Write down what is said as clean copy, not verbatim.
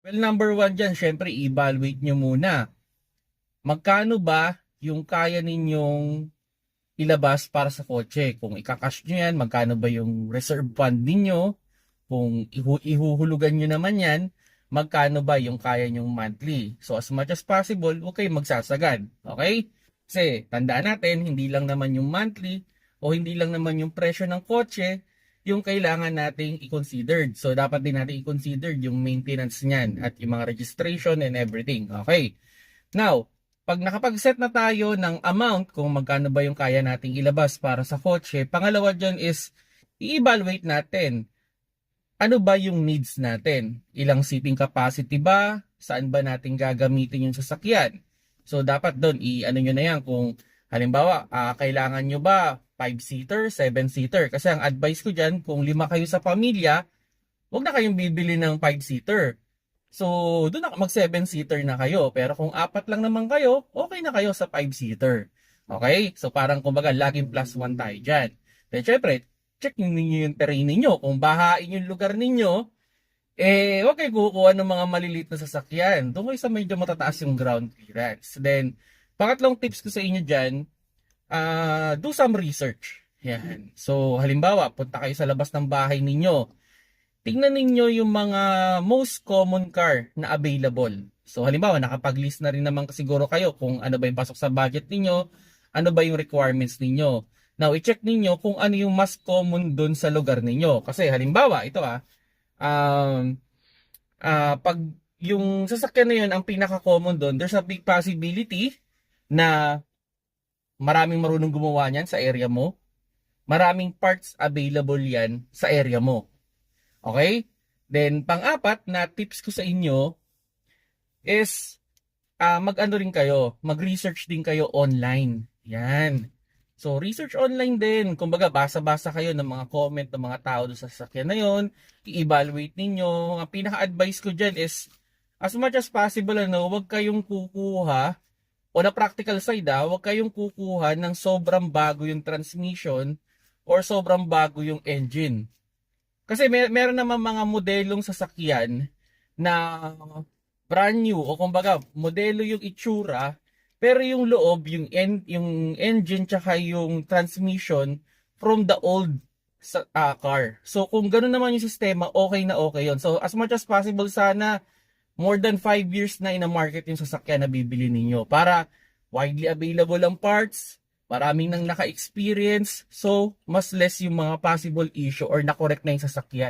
Well, number one dyan, syempre, evaluate nyo muna. Magkano ba yung kaya ninyong ilabas para sa kotse? Kung ikakash nyo yan, magkano ba yung reserve fund ninyo? Kung ihuhulugan nyo naman yan, magkano ba yung kaya nyong monthly? So as much as possible, huwag kayong magsasagad. Okay? Kasi tandaan natin, hindi lang naman yung monthly o hindi lang naman yung presyo ng kotse yung kailangan nating i-consider. So dapat din natin i-consider yung maintenance niyan at yung mga registration and everything. Okay? Now, pag nakapag-set na tayo ng amount kung magkano ba yung kaya nating ilabas para sa kotse, pangalawa dyan is i-evaluate natin ano ba yung needs natin? Ilang seating capacity ba? Saan ba natin gagamitin yung sasakyan? So dapat doon i-ano nyo na yan kung halimbawa kailangan nyo ba 5-seater, 7-seater? Kasi ang advice ko dyan, kung 5 kayo sa pamilya, huwag na kayong bibili ng 5-seater. So doon na mag 7-seater na kayo. Pero kung 4 lang naman kayo, okay na kayo sa 5-seater. Okay? So parang kumbaga laging +1 tayo dyan. Then syempre, check ninyo yung terrain ninyo. Kung bahain yung lugar ninyo, huwag kayo kukuha ng mga maliliit na sasakyan. Doon kayo sa medyo matataas yung ground clearance. Then, pangatlong tips ko sa inyo dyan, do some research. Yan. So, halimbawa, punta kayo sa labas ng bahay ninyo. Tingnan ninyo yung mga most common car na available. So, halimbawa, nakapag-list na rin naman siguro kayo kung ano ba yung pasok sa budget ninyo, ano ba yung requirements ninyo. Now, i-check ninyo kung ano yung mas common doon sa lugar ninyo. Kasi halimbawa, ito pag yung sasakyan na yun ang pinaka-common doon, there's a big possibility na maraming marunong gumawa niyan sa area mo. Maraming parts available yan sa area mo. Okay? Then, pang-apat na tips ko sa inyo is mag-ano rin kayo, mag-research din kayo online. Yan. So, research online din. Kumbaga, basa-basa kayo ng mga comment ng mga tao doon sa sasakyan na yun. I-evaluate ninyo. Ang pinaka-advice ko dyan is, as much as possible, huwag kayong kukuha, o na practical side, huwag kayong kukuha ng sobrang bago yung transmission or sobrang bago yung engine. Kasi meron naman mga modelong sasakyan na brand new, o kumbaga, modelo yung itsura, pero yung loob, yung engine tsaka yung transmission from the old car. So kung gano'n naman yung sistema, okay na okay yon. So as much as possible, sana more than 5 years na ina-market yung sasakyan na bibili ninyo para widely available ang parts, maraming nang naka-experience, so mas less yung mga possible issue or na-correct na yung sasakyan.